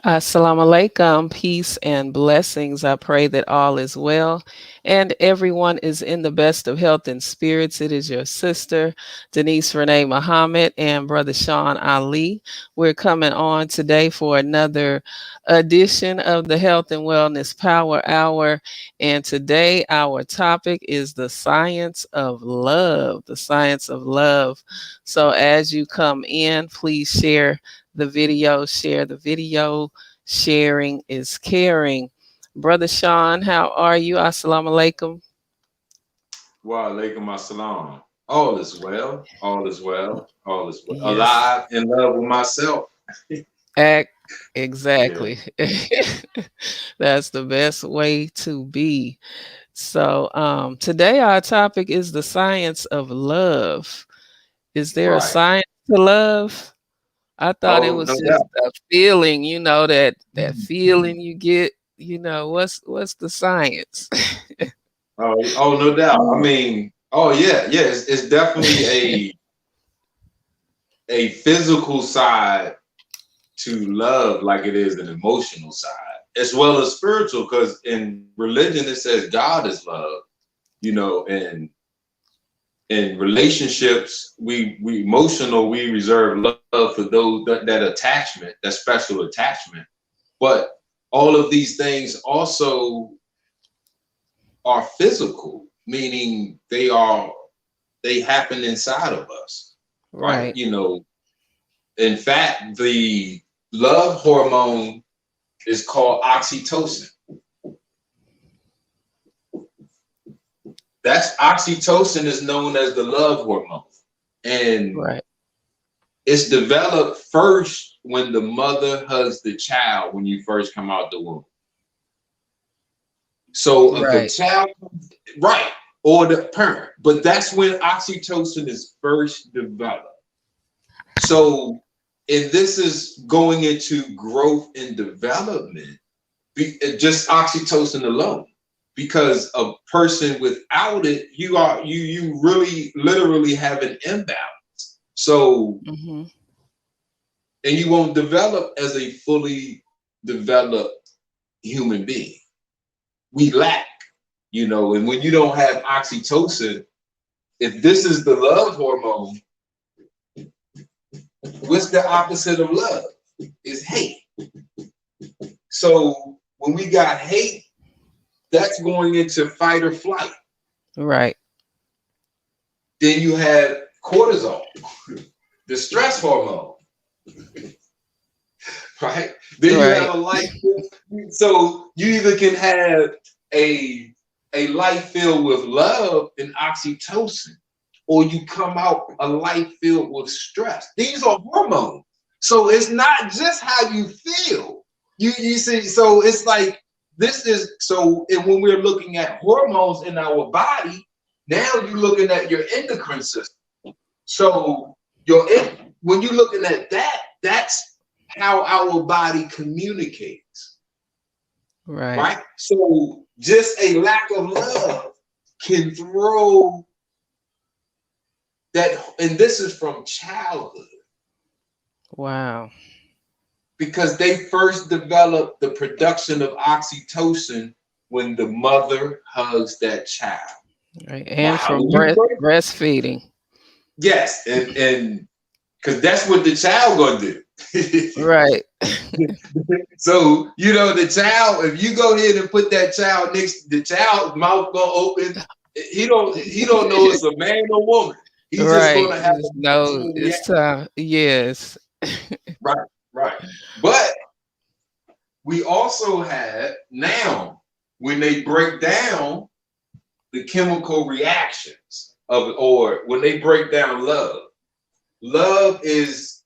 Assalamu alaikum, peace and blessings. I pray that all is well and everyone is in the best of health and spirits. It is your sister, Denise Renee Muhammad, and Brother Sean Ali. We're coming on today for another edition of the Health and Wellness Power Hour. And today, our topic is the science of love. The science of love. So, as you come in, please share the video. Sharing is caring. Brother Sean, how are you? Assalamu alaikum. Wa alaikum assalam. All is well. All is well. All is well. Yes, Alive in love with myself. act Yeah. exactly. That's the best way to be. So, today our topic is the science of love. Is there a Right. science to love? I thought it Oh, was no just doubt. a feeling, that feeling you get, what's the science? Oh, no doubt. I mean, oh yeah, yeah. It's definitely a physical side to love, like it is an emotional side, as well as spiritual. Because in religion it says God is love. And in relationships, we emotional, we reserve love for those that attachment, that special attachment. But all of these things also are physical, meaning they happen inside of us, right? Right. In fact, the love hormone is called oxytocin. That's oxytocin is known as the love hormone. And Right. it's developed first when the mother hugs the child when you first come out the womb. So if a Right. child, right, or the parent, but that's when oxytocin is first developed. So, and this is going into growth and development, just oxytocin alone. Because a person without it, you really literally have an imbalance. So, Hmm. and you won't develop as a fully developed human being. We lack, and when you don't have oxytocin, if this is the love hormone, what's the opposite of love? Is hate. So when we got hate, that's going into fight or flight. Right. Then you have cortisol, the stress hormone, right? Then you have Right. a life. So you either can have a life filled with love and oxytocin, or you come out a life filled with stress. These are hormones. So it's not just how you feel. You see, so it's like this is so, and when we're looking at hormones in our body, now you're looking at your endocrine system. So when you're looking at that, that's how our body communicates, Right. right? So just a lack of love can throw that, and this is from childhood, Wow. because they first develop the production of oxytocin when the mother hugs that child. Right. And Wow, from when you first, breastfeeding. yes, and because that's what the child gonna do. Right. So the child, if you go ahead and put that child next, the child's mouth gonna open. He don't know it's a man or woman. He's just Right. gonna have a Just know natural it's reaction. time. Yes. Right, right. But we also have now, when they break down the chemical reactions of, or when they break down love is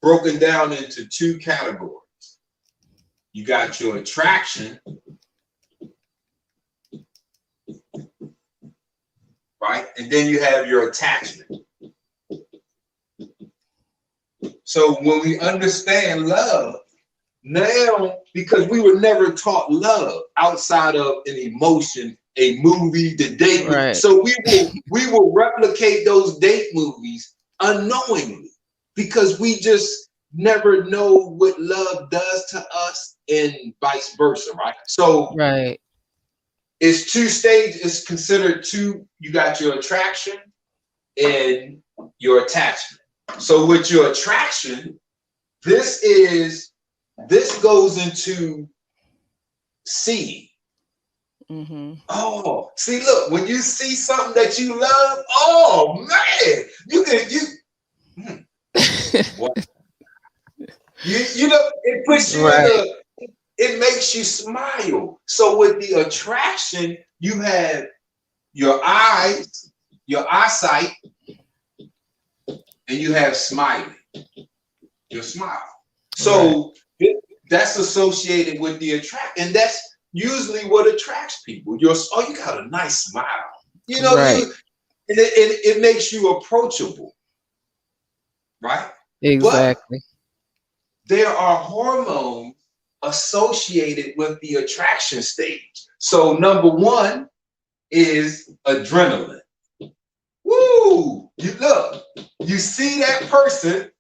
broken down into two categories. You got your attraction, right? And then you have your attachment. So when we understand love, now, because we were never taught love outside of an emotion, a movie, the date, Right. so we will replicate those date movies unknowingly, because we just never know what love does to us and vice versa, right? So Right. it's two stages, it's considered two. You got your attraction and your attachment. So with your attraction, this goes into seeing. Mm-hmm. Oh, see, look, when you see something that you love, oh man, what? You know, it puts you in Right. it makes you smile. So with the attraction, you have your eyes, your eyesight, and you have smiling, your smile. Right. So that's associated with the attract, and that's usually what attracts people. You got a nice smile. You know, Right. it makes you approachable, right? But Exactly. there are hormones associated with the attraction stage. So number one is adrenaline. Woo! You look, you see that person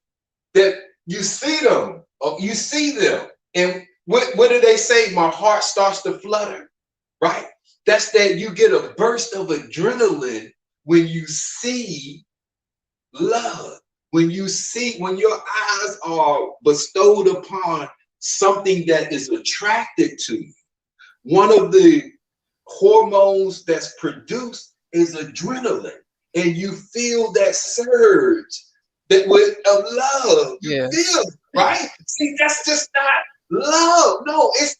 that you see them, or you see them, and what do they say? My heart starts to flutter, right? That's that you get a burst of adrenaline when you see love. When your eyes are bestowed upon something that is attracted to you, one of the hormones that's produced is adrenaline, and you feel that surge that with of love. You Yes. feel right. See, that's just not love. No, it's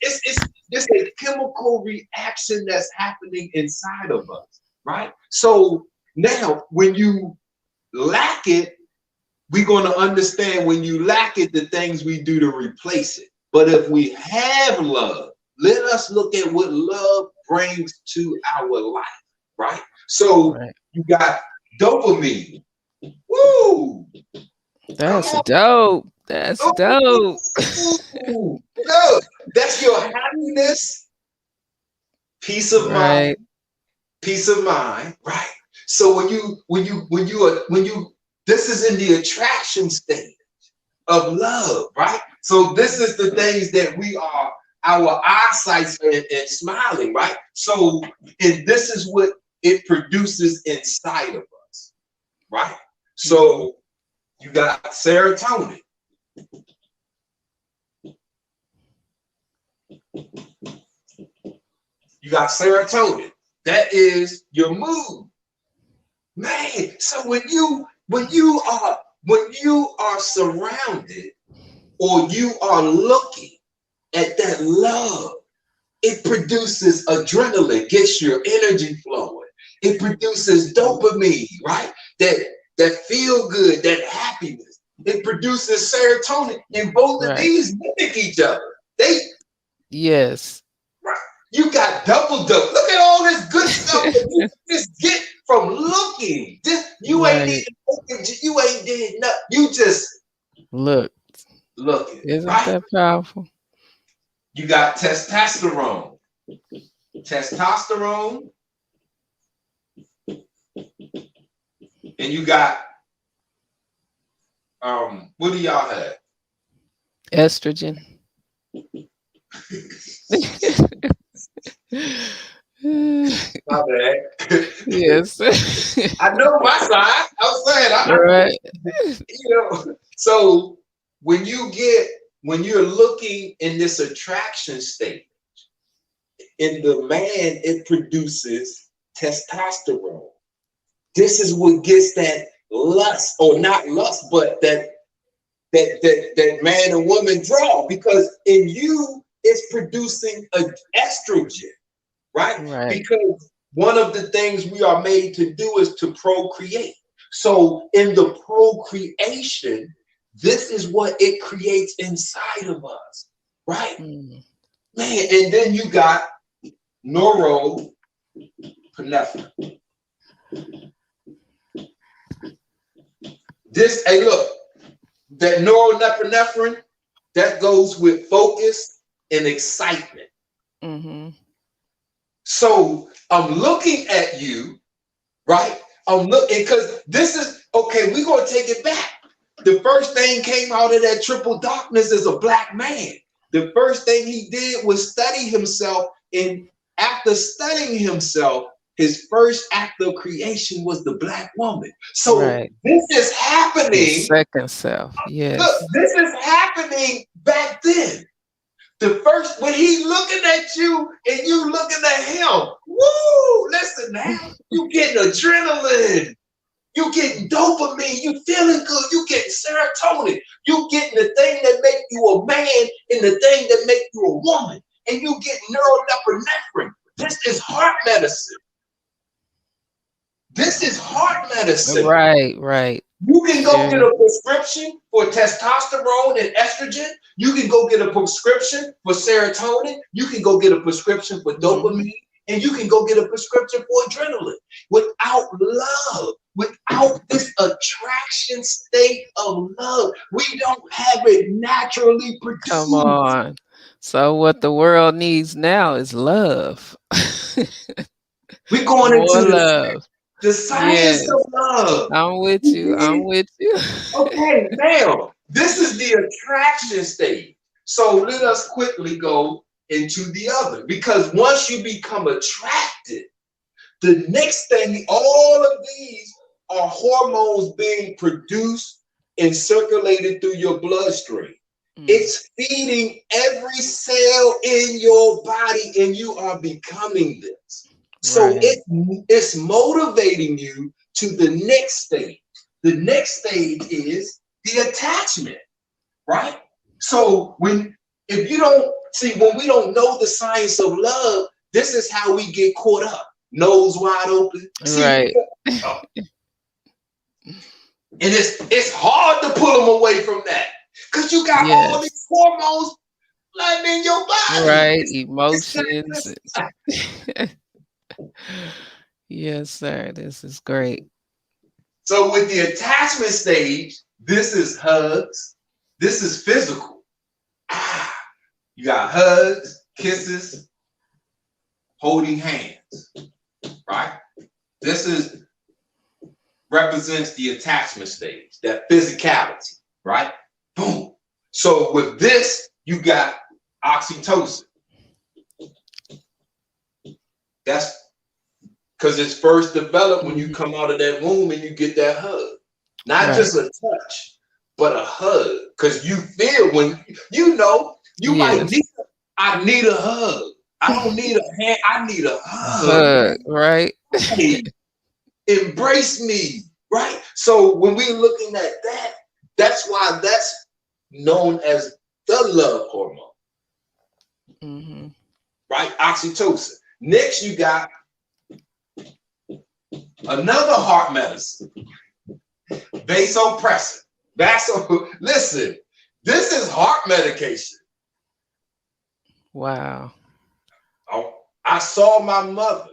a chemical reaction that's happening inside of us, right? So now, when you lack it, we're going to understand when you lack it, the things we do to replace it. But if we have love, let us look at what love brings to our life, right? So Right. you got dopamine. Woo! Come That's on. dope. That's dope. Ooh, look, that's your happiness, peace of Right. mind, peace of mind, right? So when you this is in the attraction state of love, right? So this is the things that we are, our eyesight and smiling, right? So, and this is what it produces inside of us, right? Mm-hmm. So you got serotonin. You got serotonin. That is your mood, man. So when you are surrounded or you are looking at that love, it produces adrenaline, gets your energy flowing. It produces dopamine, right? That feel good, that happiness. It produces serotonin, and both of Right. these mimic each other. They Yes. right. You got double dope. Look at all this good stuff that you just get from looking. Just you ain't Right. even looking, you ain't did nothing. You just Look, looking, isn't right? that powerful? You got testosterone. Testosterone, and you got what do y'all have? Estrogen. My bad. Yes. I know my side. I'm saying Right. so when you're looking in this attraction state, in the man, it produces testosterone. This is what gets that lust, or not lust, but that man and woman draw, because in you it's producing an estrogen, right? Right. Because one of the things we are made to do is to procreate. So in the procreation, this is what it creates inside of us, right? Mm. Man, and then you got norepinephrine. This, hey, look, that norepinephrine, that goes with focus and excitement. Mm-hmm. So I'm looking at you, right? I'm looking because this is okay. We're gonna take it back. The first thing came out of that triple darkness is a black man. The first thing he did was study himself. And after studying himself, his first act of creation was the black woman. So Right. this is His happening. second self. Look, Yes. this is happening back then. The first, when he looking at you and you looking at him, woo, listen now, you getting adrenaline. You getting dopamine, you feeling good, you getting serotonin, you getting the thing that make you a man and the thing that make you a woman, and you get neurolepinephrine. This is heart medicine. This is heart medicine. Right, right. You can go get Very. a prescription for testosterone and estrogen. You can go get a prescription for serotonin. You can go get a prescription for Mhm. dopamine. And you can go get a prescription for adrenaline. Without love, without this attraction state of love, we don't have it naturally Come produced. on. So what the world needs now is love. We're going More into love. the science Yes. of love. I'm with you. I'm with you. Okay, now this is the attraction stage. So let us quickly go into the other, because once you become attracted, the next thing, all of these are hormones being produced and circulated through your bloodstream. Mm. It's feeding every cell in your body, and you are becoming this. So Right. it's motivating you to the next stage. The next stage is the attachment, right? So if you don't see, when we don't know the science of love, this is how we get caught up, nose wide open. See, Right. oh, and it's hard to pull them away from that because you got all Yes. these hormones flooding in your body. Right. It's not Emotions. just, Yes, sir. This is great. so with the attachment stage, this is hugs. This is physical. Ah, you got hugs, kisses, holding hands, right? This is represents the attachment stage, that physicality, right? Boom. So with this, you got oxytocin. That's because it's first developed when you Mhm. come out of that womb and you get that hug. Not Right. just a touch, but a hug. Because you feel when you might Yes. need, I need a hug. I don't need a hand, I need a hug. Hug. Right. Hey, embrace me, right? So when we're looking at that, that's why that's known as the love hormone, Hmm. right? Oxytocin. Next, you got another heart medicine, vasopressin. Listen, this is heart medication. Wow. Oh, I saw my mother.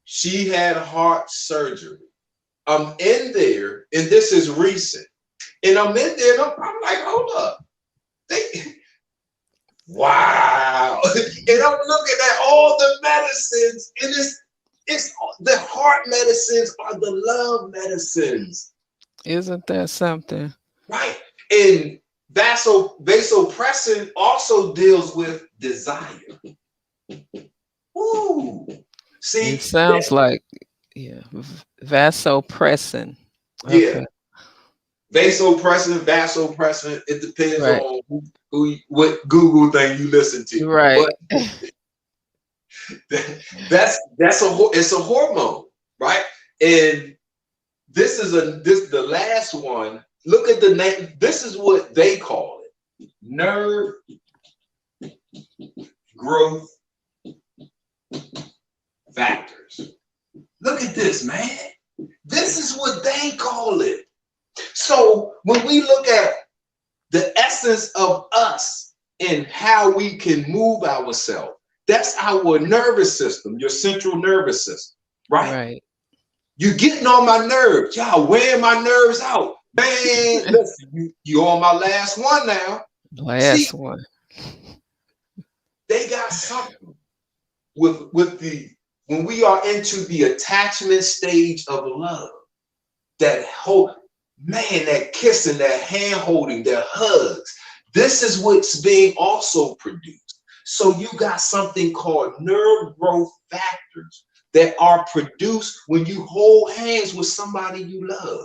She had heart surgery. I'm in there, and this is recent. And I'm in there, and I'm like, hold up. Wow. And I'm looking at all the medicines, and it's the heart medicines are the love medicines, Isn't that something? right? And vasopressin also deals with desire. Ooh. It See, sounds like, yeah, vasopressin. yeah, Okay. vasopressin, it depends Right. on what Google thing you listen to. Right. But it's a hormone, right? And this the last one. Look at the name. This is what they call it: nerve growth factors. Look at this, man. This is what they call it. So when we look at the essence of us and how we can move ourselves, that's our nervous system, your central nervous system, right? Right. You getting on my nerves. Y'all wearing my nerves out. Man, listen, you on my last one now. See, Last one. they got something with the when we are into the attachment stage of love, that hope. Man, that kissing, that hand holding, that hugs. This is what's being also produced. So you got something called nerve growth factors that are produced when you hold hands with somebody you love.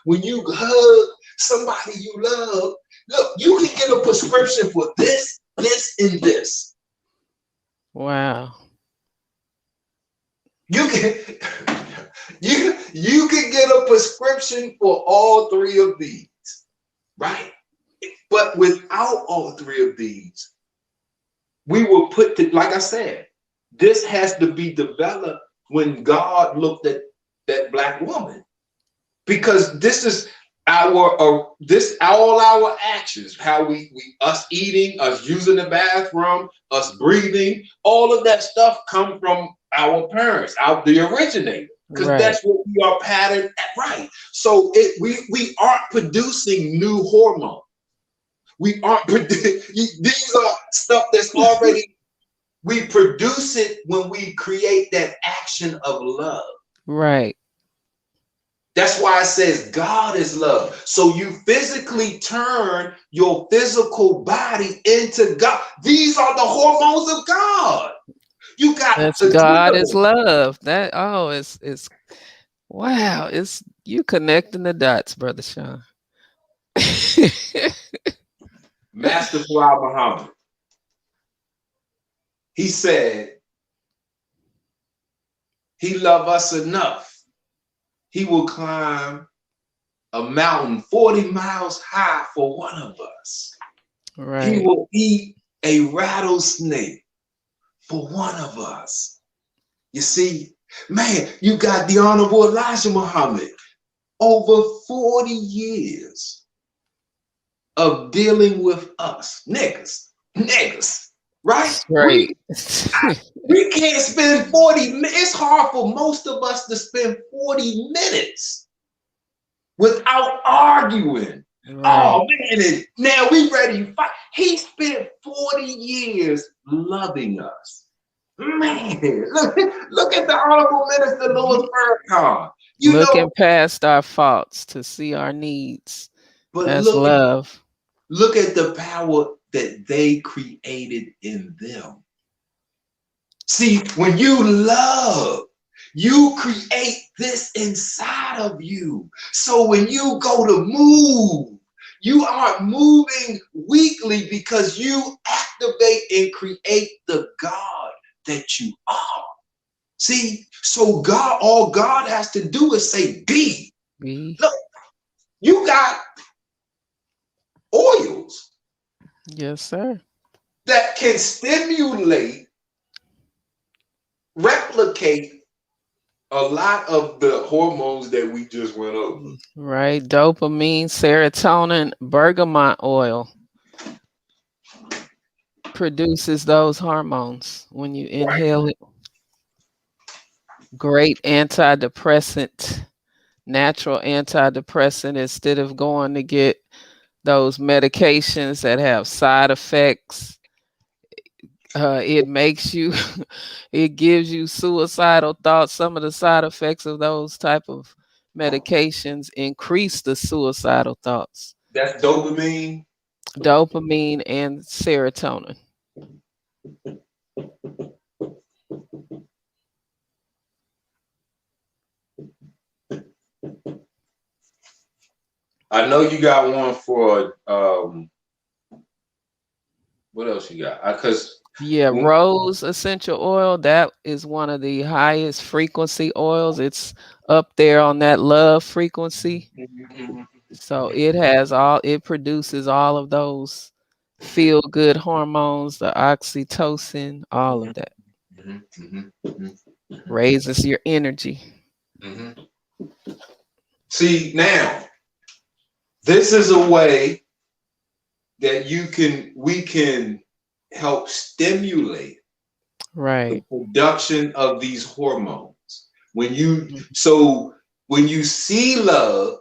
When you hug somebody you love, look, you can get a prescription for this, this, and this. Wow. You can you can get a prescription for all three of these, right? But without all three of these, we will put to, like I said, this has to be developed when God looked at that black woman, because this is this all our actions, how we us eating, us using the bathroom, us breathing, all of that stuff come from our parents, the originator, because Right. that's what we are patterned at, right? So we aren't producing new hormones. We aren't these are stuff that's already, we produce it when we create that action of love. Right. That's why it says God is love. So you physically turn your physical body into God. These are the hormones of God. You got That's God is adrenal, love. That it's wow. It's you connecting the dots, brother Sean. Master Fard Muhammad. He said he loved us enough. He will climb a mountain 40 miles high for one of us. He Right. will eat a rattlesnake for one of us. You see, man, you got the Honorable Elijah Muhammad, over 40 years of dealing with us, niggas, right? Straight. We can't spend 40 minutes. It's hard for most of us to spend 40 minutes without arguing. Right. Oh man, now we ready to fight. He spent 40 years loving us. Man, look at the Honorable Minister Louis Farrakhan. You know, Looking past our faults to see our needs. but That's love. look at the power that they created in them. See, when you love, you create this inside of you. So when you go to move, you aren't moving weakly because you activate and create the God that you are. See, so all God has to do is say, be. Be. Look, you got oils Yes, sir. that can stimulate, replicate a lot of the hormones that we just went over. Right. Dopamine, serotonin, bergamot oil produces those hormones when you Right. inhale it. Great antidepressant, natural antidepressant instead of going to get those medications that have side effects. It makes you, it gives you suicidal thoughts. Some of the side effects of those type of medications increase the suicidal thoughts. That's dopamine. Dopamine and serotonin. I know you got one for what else you got? Because Yeah, rose essential oil, that is one of the highest frequency oils. It's up there on that love frequency. So it produces all of those feel good hormones, the oxytocin, all of that. Raises your energy. see now, this is a way that we can help stimulate the Right. production of these hormones. Mhm. When you see love,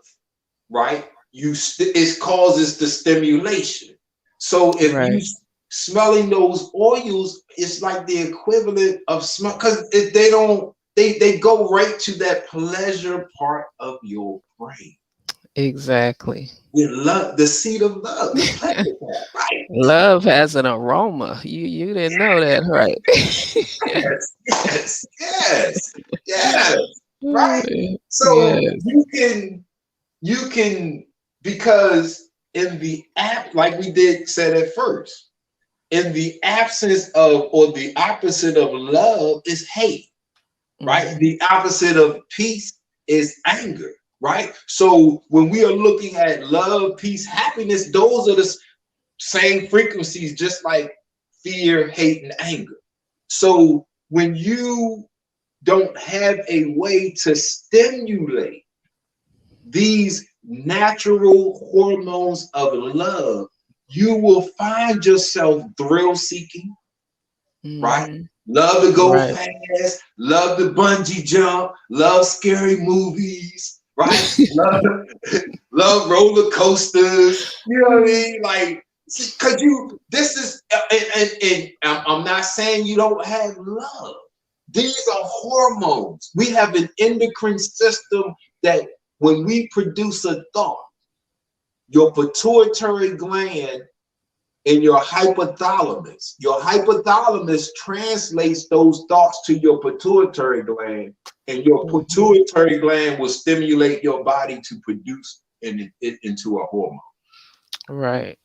right? It causes the stimulation. So if you Right. smelling those oils, it's like the equivalent of smell, because they don't they go right to that pleasure part of your brain. Exactly. With love, the seed of love, the pleasure pad, right? Love has an aroma. You didn't know that, right? Yes, yes, yes, yes, right? So Yes. you can because in the app, like we did said at first, in the absence of or the opposite of love is hate, right? Hmm. The opposite of peace is anger, right? So when we are looking at love, peace, happiness, those are the same frequencies, just like fear, hate, and anger. So when you don't have a way to stimulate these natural hormones of love, you will find yourself thrill seeking, right? Hmm. Love to go Right. fast, love to bungee jump, love scary movies, right? Love roller coasters. You know what I mean? Like, cause you, this is, and I'm not saying you don't have love. These are hormones. We have an endocrine system that when we produce a thought, your pituitary gland and your hypothalamus translates those thoughts to your pituitary gland, and your Hmm. pituitary gland will stimulate your body to produce it into a hormone. Right.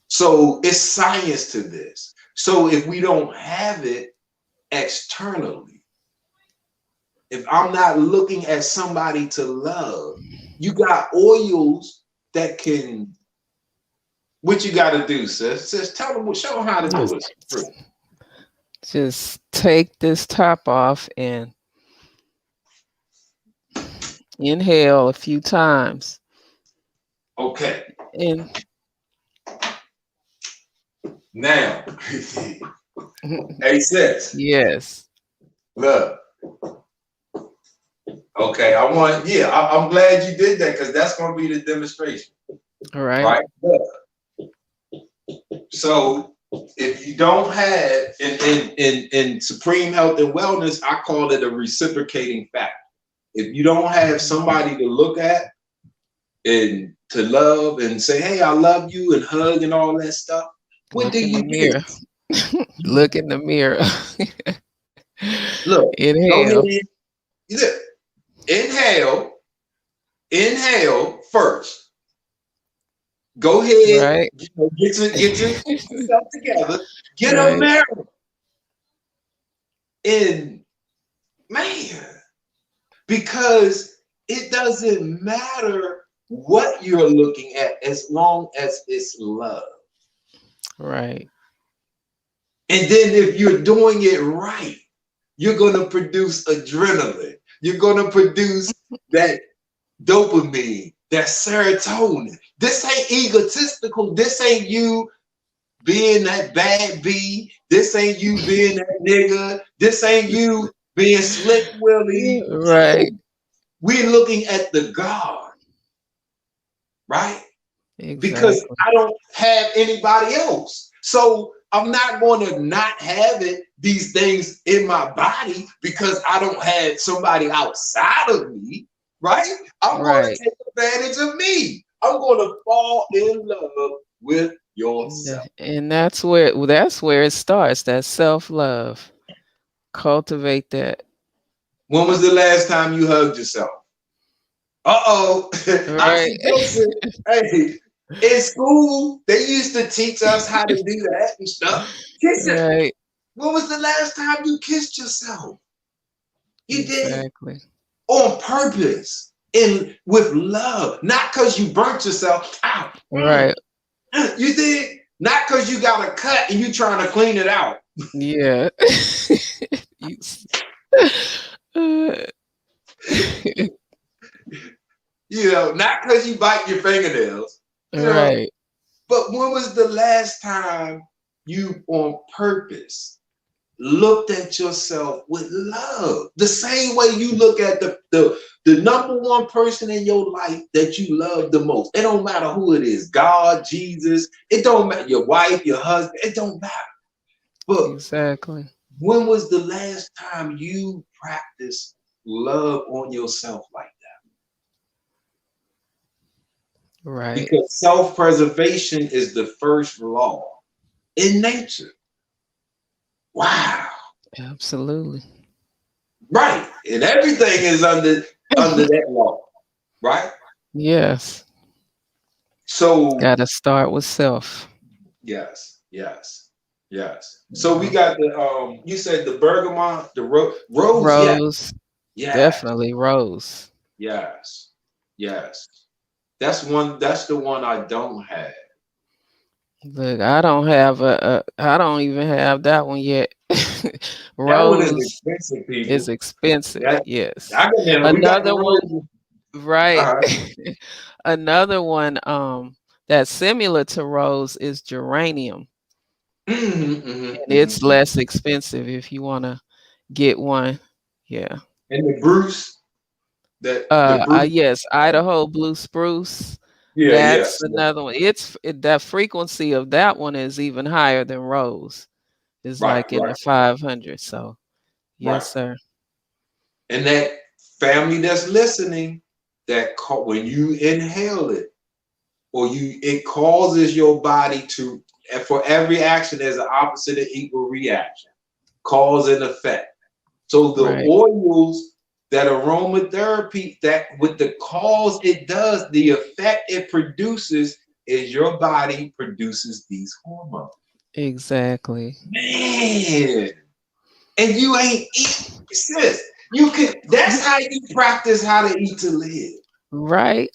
So it's science to this. So if we don't have it externally, if I'm not looking at somebody to love, you got oils that can. What you got to do, sis? Sis, tell them, show them how to do it. Just just take this top off and inhale a few times. Okay, And now, hey sis, yes. look. Okay, I want. Yeah, I'm glad you did that because that's going to be the demonstration, All right. right? Look. So if you don't have in supreme health and wellness, I call it a reciprocating factor. If you don't have somebody to look at and to love and say, hey, I love you and hug and all that stuff, what do Look in the you mirror. do? Look in the mirror. Look, go Inhale. ahead. Look, inhale, inhale first. Go ahead, Right. get yourself together. Get a Right. mirror. And man, because it doesn't matter what you're looking at as long as it's love. Right. And then if you're doing it right, you're going to produce adrenaline. You're going to produce that dopamine, that serotonin. This ain't egotistical. This ain't you being that bad bee. This ain't you being that nigga. This ain't you being slick Willie. Right. We're looking at the God, right? Because Exactly. I don't have anybody else. So I'm not going to not have these things in my body because I don't have somebody outside of me, right? I'm going to Right. take advantage of me. I'm going to fall in love with yourself. And that's where it starts. That self-love. Cultivate that. When was the last time you hugged yourself? Uh-oh. Right. Oxytocin. Hey, in school, they used to teach us how to do that and stuff. Kiss it. Right. When was the last time you kissed yourself? You did Exactly. on purpose and with love, not because you burnt yourself out. Right. You did not because you got a cut and you trying to clean it out. Yeah. You uh, You know, not because you bite your fingernails. You know, right. but when was the last time you on purpose looked at yourself with love? The same way you look at the number one person in your life that you love the most. It don't matter who it is, God, Jesus, it don't matter, your wife, your husband, it don't matter. But Exactly. when was the last time you practiced love on yourself like Right. because self-preservation is the first law in nature. Wow. Absolutely. Right. And everything is under that law. Right? Yes. So Got to start with self. yes, yes, yes. You So we know. got the you said the bergamot, the rose, yeah, Rose, yes, definitely rose. yes, yes. That's the one I don't have. Look, I don't have I don't even have that one yet. That one is Rose expensive, is people. expensive. That Yes. I can remember we got the Another one, rose. right. Uh-huh. Another one that's similar to rose is geranium, and it's Hmm. less expensive if you want to get one. Yeah. And the Bruce, the Bruce. Yes, Idaho blue spruce. Yeah, That's yes, yes. another one. That frequency of that one is even higher than rose. It's Right, like in right, the 500. So, yes, right. sir. And that family that's listening, when you inhale it, or it causes your body to, and for every action there's an opposite and equal reaction, cause and effect. So the Right. oils, that aromatherapy, that with the cause it does, the effect it produces is your body produces these hormones. Exactly. Man, and you ain't eat, sis. You can. That's how you practice how to eat to live. Right.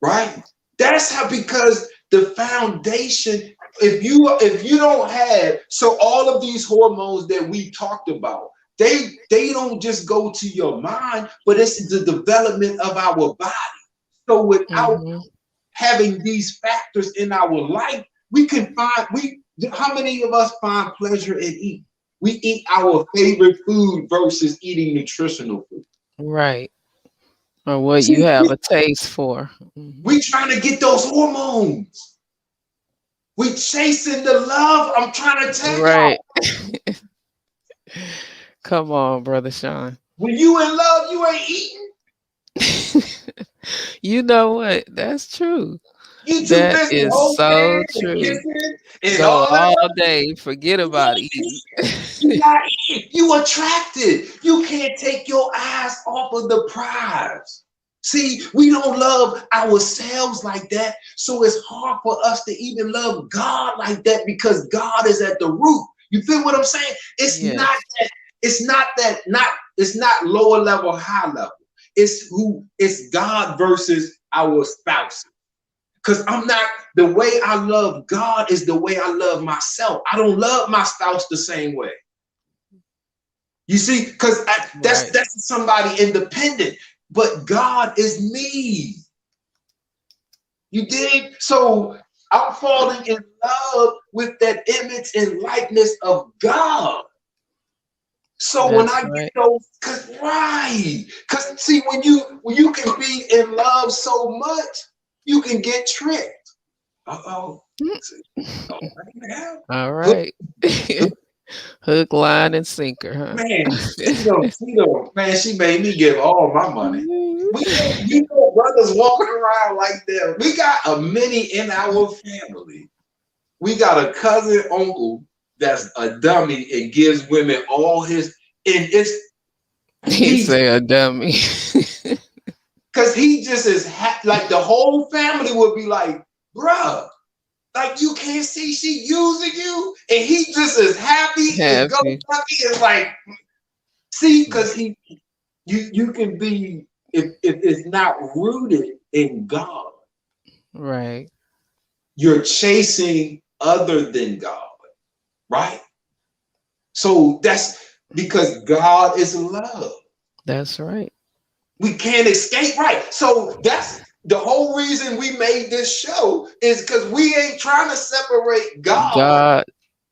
Right? That's how, because the foundation, if you don't have, so all of these hormones that we talked about, they don't just go to your mind, but it's the development of our body. So without Hmm. having these factors in our life, we can find we how many of us find pleasure in eating? We eat our favorite food versus eating nutritional food. Right. Or what you See, have a taste for. Hmm. we trying to get those hormones. We chasing the love. I'm trying to tell Right. y'all. Come on, brother Sean. When you in love, you ain't eating. You know what? That's true. You too That busy is holding so and true. kissing and Go all that. all day, forget You about ain't eating. eating. You not eating. You attracted. You can't take your eyes off of the prize. See, we don't love ourselves like that. So it's hard for us to even love God like that, because God is at the root. You feel what I'm saying? Yes. It's not lower level, high level. It's God versus our spouse. Because I'm not, the way I love God is the way I love myself. I don't love my spouse the same way. You see, because that's Right. that's somebody independent, but God is me. You dig? So I'm falling in love with that image and likeness of God. So when That's I get right. those, because see, when you can be in love so much, you can get tricked. Uh-oh. Oh, man. All Hook, right. hook. Hook, line, and sinker, Man, huh? man, she made me give all my money. We know brothers walking around like that. We got a many in our family. We got a cousin uncle that's a dummy and gives women all his, and it's He he's say a dummy. because he just is like the whole family would be like, bruh, like you can't see she using you, and he just is happy and go Happy. lucky. It's like, see, because you can be, if it's not rooted in God, Right. you're chasing other than God, right? So that's because God is love. That's right. We can't escape, right? So that's the whole reason we made this show, is because we ain't trying to separate God, God.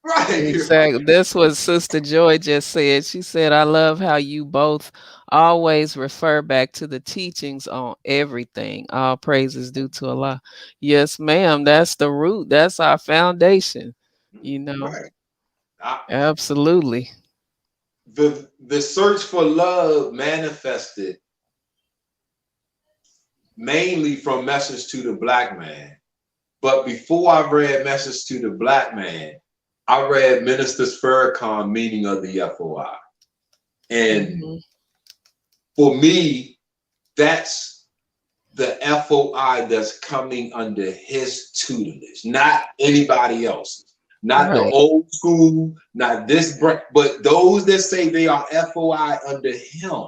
right? Exactly. That's what Sister Joy just said. She said, I love how you both always refer back to the teachings on everything. All praises due to Allah. Yes, ma'am. That's the root. That's our foundation. You know, Right. I, absolutely. the search for love manifested mainly from Message to the Black Man. But before I read Message to the Black Man, I read Minister Farrakhan, Meaning of the FOI. And Mm-hmm. for me, that's the FOI that's coming under his tutelage, not anybody else's. Not the Right. old school, not this, but those that say they are FOI under him.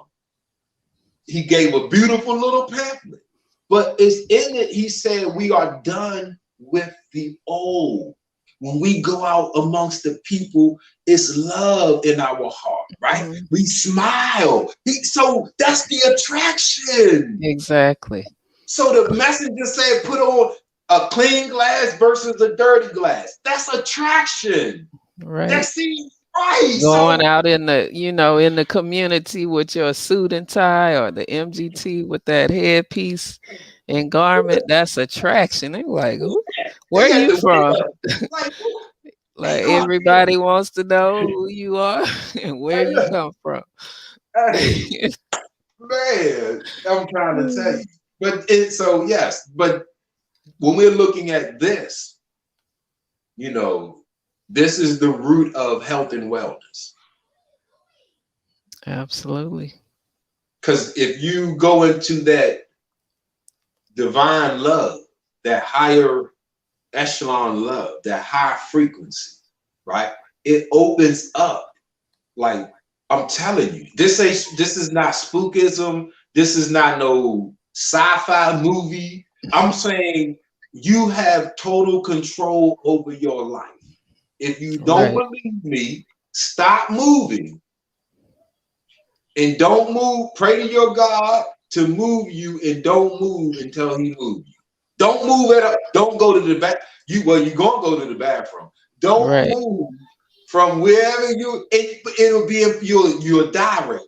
He gave a beautiful little pamphlet, but it's in it. He said, we are done with the old. When we go out amongst the people, it's love in our heart, right? Mm-hmm. We smile. So that's the attraction. Exactly. So the messenger said, put on a clean glass versus a dirty glass. That's attraction. Right. That seems right. Going So out in the, in the community with your suit and tie or the MGT with that headpiece and garment, that's attraction. They like, who? Where they are had you to wake from? up. Like, Like hey, come everybody wants to know who you are and where you on. come from. Hey, man, I'm trying to tell you. But so yes, but when we're looking at this, you know, this is the root of health and wellness. Absolutely. Because if you go into that divine love, that higher echelon love, that high frequency, right? It opens up. Like I'm telling you, this is not spookism. This is not no sci-fi movie. I'm saying you have total control over your life. If you don't Right. believe me, stop moving and don't move. Pray to your God to move you and don't move until he moves you. Don't move it up. Don't go to the back. You're gonna go to the bathroom. Don't Right. move from wherever it'll be you'll die right.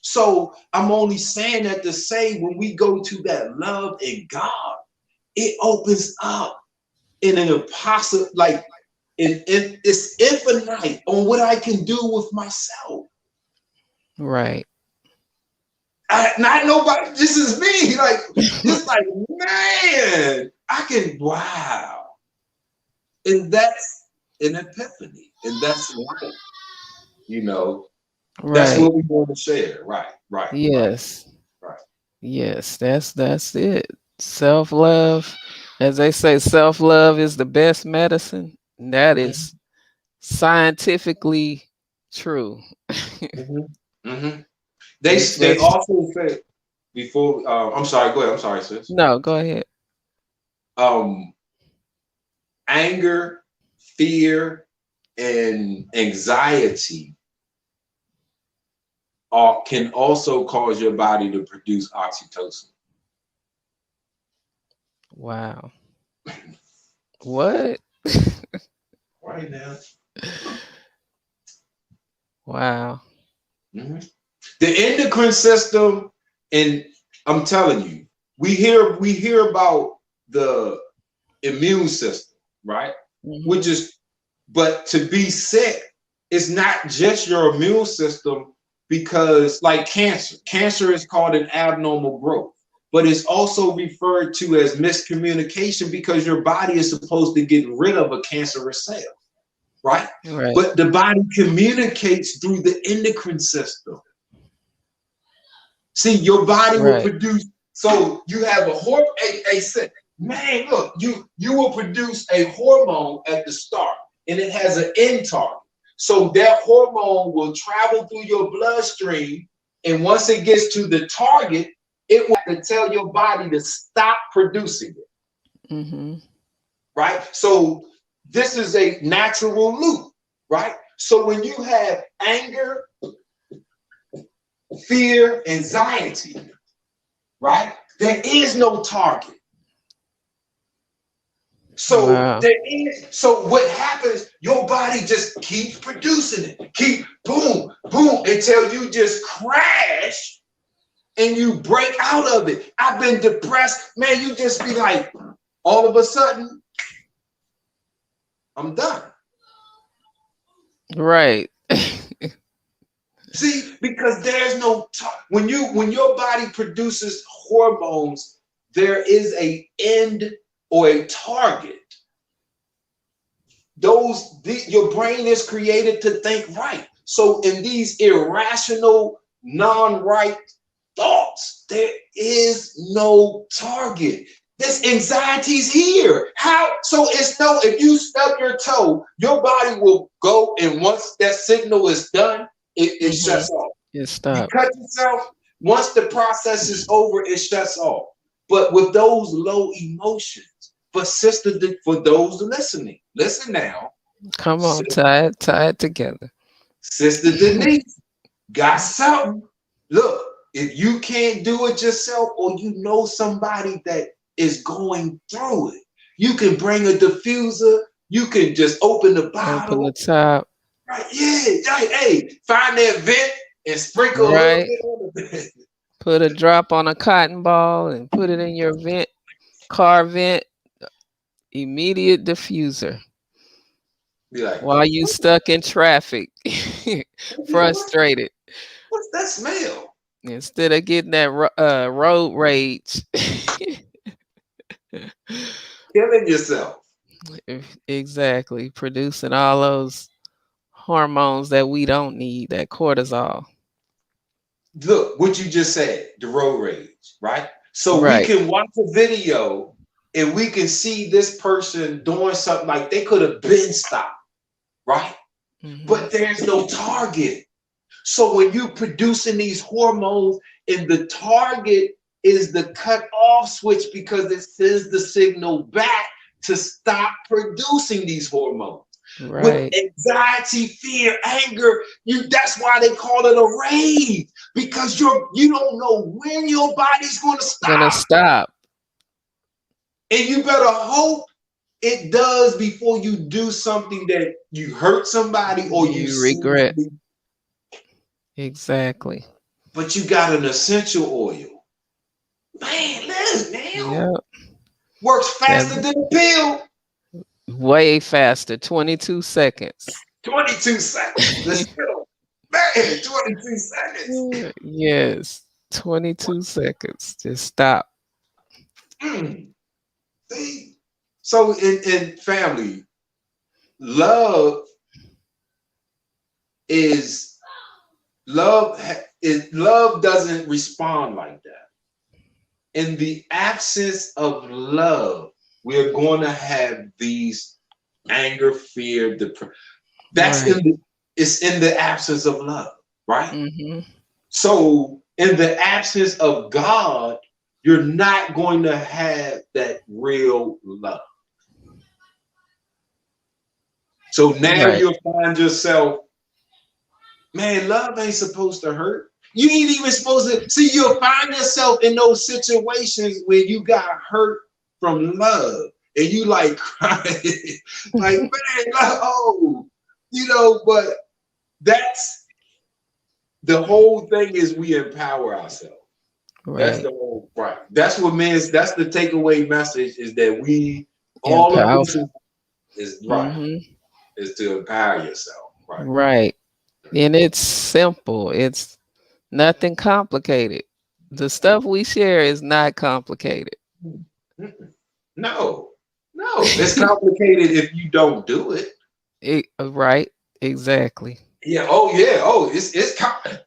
So I'm only saying that to say when we go to that love in God, it opens up in an impossible, like it's infinite on what I can do with myself. Right. Not nobody. This is me. Like it's like, man, I can. Wow, and that's an epiphany, and that's life. You know, that's Right. what we want to share. Right, right, right, Yes. right. Yes, that's it. Self-love. As they say, self-love is the best medicine. That Mm-hmm, is scientifically true. mm-hmm, mm-hmm. It They just also say before. I'm sorry. Go ahead. I'm sorry, sis. no, go ahead. Um, Anger, fear, and anxiety can also cause your body to produce oxytocin. Wow. What? Right now. Wow. Mm-hmm. The endocrine system, and I'm telling you, we hear about the immune system, right? Hmm. Which is, but to be sick, it's not just your immune system because, like cancer is called an abnormal growth, but it's also referred to as miscommunication because your body is supposed to get rid of a cancerous cell, right? Right. But the body communicates through the endocrine system. See, your body will Right. produce. So you have a hormone. Man, look, you will produce a hormone at the start, and it has an end target. So that hormone will travel through your bloodstream, and once it gets to the target, it will have to tell your body to stop producing it. Hmm. Right? So this is a natural loop, right? So when you have anger, fear, anxiety, right? There is no target. So Wow. there is. So what happens? Your body just keeps producing it. Keep boom, boom until you just crash and you break out of it. I've been depressed, man. You just be like, all of a sudden, I'm done. Right. See, because there's no when your body produces hormones there is a end or a target. Your brain is created to think right. So in these irrational, non-right thoughts, there is no target. This anxiety's here. How? So it's no, if you stub your toe, your body will go, and once that signal is done, it shuts off. It You stops. cut yourself, once the process is over, it shuts off. But with those low emotions, but sister, for those listening, listen now. Come on, tie it together. Sister Denise got something. Look, if you can't do it yourself, or you know somebody that is going through it, you can bring a diffuser. You can just open the bottle. Open the top. Right? Yeah. Right. Hey, find that vent and sprinkle a little bit on the vent. Put a drop on a cotton ball and put it in your vent, car vent. Immediate diffuser. Be like, while you stuck in traffic, frustrated. What's that smell? Instead of getting that road rage. Killing yourself. Exactly. Producing all those hormones that we don't need, that cortisol. Look, what you just said, the road rage, right? So we can watch a video and we can see this person doing something like they could have been stopped, right? But there's no target. So when you're producing these hormones and the target is the cut off switch, because it sends the signal back to stop producing these hormones. With anxiety, fear, anger, that's why they call it a rage, because you don't know when your body's going to stop. And you better hope it does before you do something that you hurt somebody or you regret. Exactly. But you got an essential oil. Man, listen, man. Works faster than a pill. Way faster. 22 seconds. 22 seconds. Man, 22 seconds. Yes. 22 seconds. Just stop. See? So in family, love doesn't respond like that. In the absence of love, we're going to have these anger, fear, depression. It's in the absence of love, right? So in the absence of God, you're not going to have that real love. So now you'll find yourself, man, love ain't supposed to hurt. You ain't even supposed to. See, you'll find yourself in those situations where you got hurt from love and you like crying. Like, man, but that's the whole thing, is we empower ourselves. That's the whole That's what that's the takeaway message, is that we all of this is is to empower yourself. Right. And it's simple. It's nothing complicated. The stuff we share is not complicated. No. It's complicated if you don't do it. Right. Exactly. Yeah.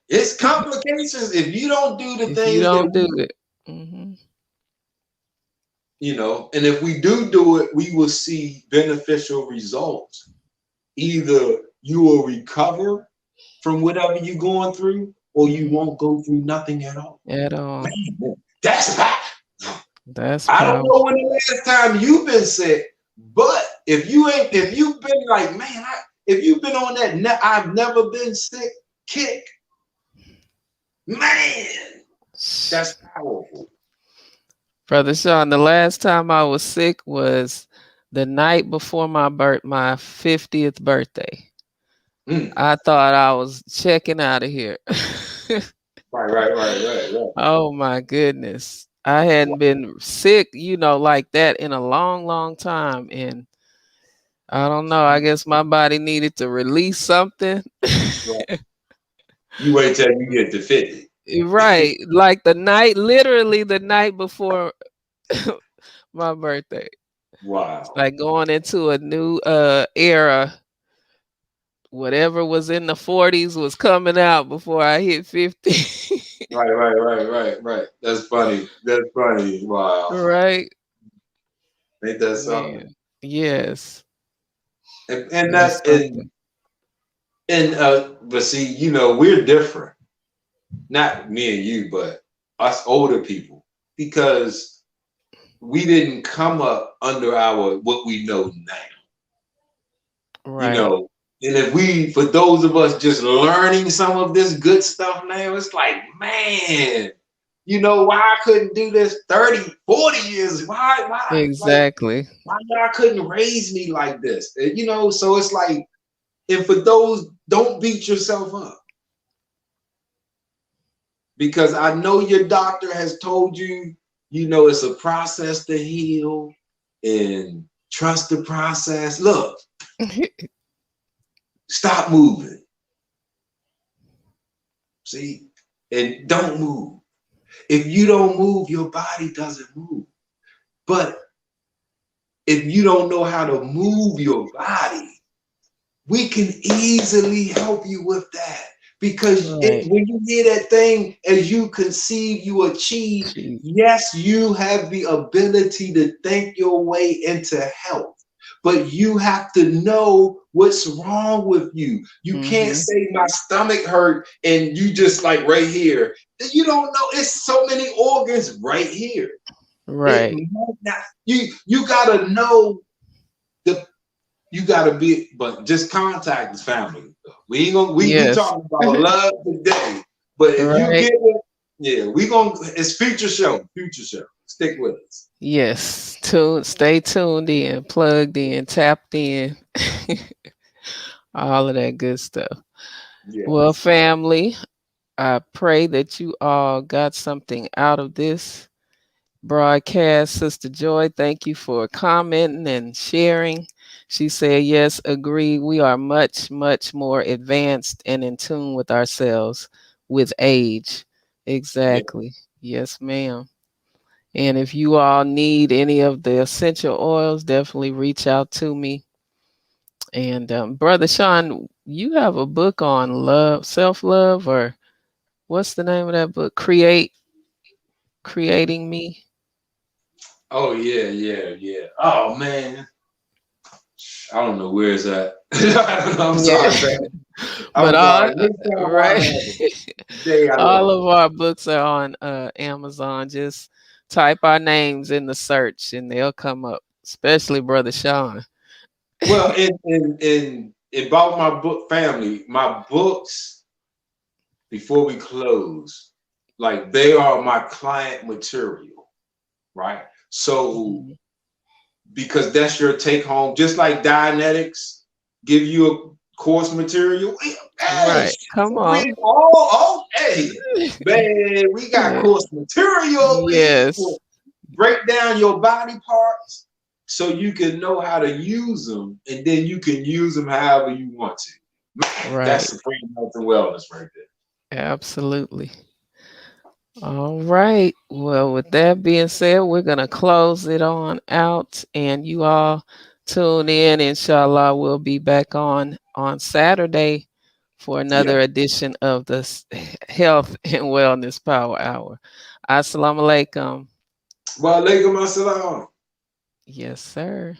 It's complications if you don't do the things. You don't do it. And if we do it, we will see beneficial results. Either you will recover from whatever you're going through, or you won't go through nothing at all. Man, that's powerful. I don't know when the last time you've been sick, but if you've been like, man, if you've been on that I've never been sick kick, man, that's powerful. Brother Sean, the last time I was sick was the night before my 50th birthday. I thought I was checking out of here. Right. Oh my goodness. I hadn't been sick, like that in a long, long time. And I don't know, I guess my body needed to release something. You wait till you get to 50. Right. Like literally the night before My birthday. It's Wow. like going into a new era. Whatever was in the 40s was coming out before I hit 50. Right. That's funny. That's funny. Wow. Right? Ain't that something? Man. Yes. And That's that something. and but see, we're different. Not me and you, but us older people, because we didn't come up under our what we know now. you Right. know. And if for those of us just learning some of this good stuff now, it's like, man, why I couldn't do this 30, 40 years? Exactly. Why y'all couldn't raise me like this? So it's like, and for those, don't beat yourself up. Because I know your doctor has told you, it's a process to heal and trust the process. Look, stop moving. See? And don't move. If you don't move, your body doesn't move. But if you don't know how to move your body, we can easily help you with that. Because Right. when you hear that thing, as you conceive, you achieve. Jeez. Yes, you have the ability to think your way into health. But you have to know what's wrong with you. You can't Mm-hmm. say my stomach hurt and you just like right here. You don't know. It's so many organs right here. It Right. might not. You gotta know the. You gotta be, but just contact his family. We ain't gonna. We Yes. talking about love today. But if you Right. get it, yeah, we gonna. It's future show. Future show. Stick with us. Yes. Stay tuned in, plugged in, tapped in. All of that good stuff. Well, Yes. family, I pray that you all got something out of this broadcast. Sister Joy, thank you for commenting and sharing. She said, yes, agree. We are much, much more advanced and in tune with ourselves with age. Yeah. Exactly. Yes, ma'am. And if you all need any of the essential oils, definitely reach out to me. And Brother Sean, you have a book on love, self love, or what's the name of that book? Creating Me. Oh yeah. Oh man, I don't know where it's at. I don't know. I'm Yeah. sorry, man. But I'm sorry. Next time I right, have it. Today I all don't. of our books are on Amazon. Just type our names in the search and they'll come up, especially Brother Sean. Well, in about my book family, my books, before we close, like they are my client material, right? So Mhm. because that's your take home, just like Dianetics give you a course material. Hey, Right. Come on. we all, hey, man, we got Yeah. course material over here for Yes. break down your body parts so you can know how to use them, and then you can use them however you want to. Man, that's Right. supreme health and wellness right there. Absolutely. All right. Well, with that being said, we're going to close it on out and you all tune in. Inshallah, we'll be back on Saturday for Yeah. another edition of the Health and Wellness Power Hour. Assalamu alaikum. Wa alaikum assalam. Yes, sir.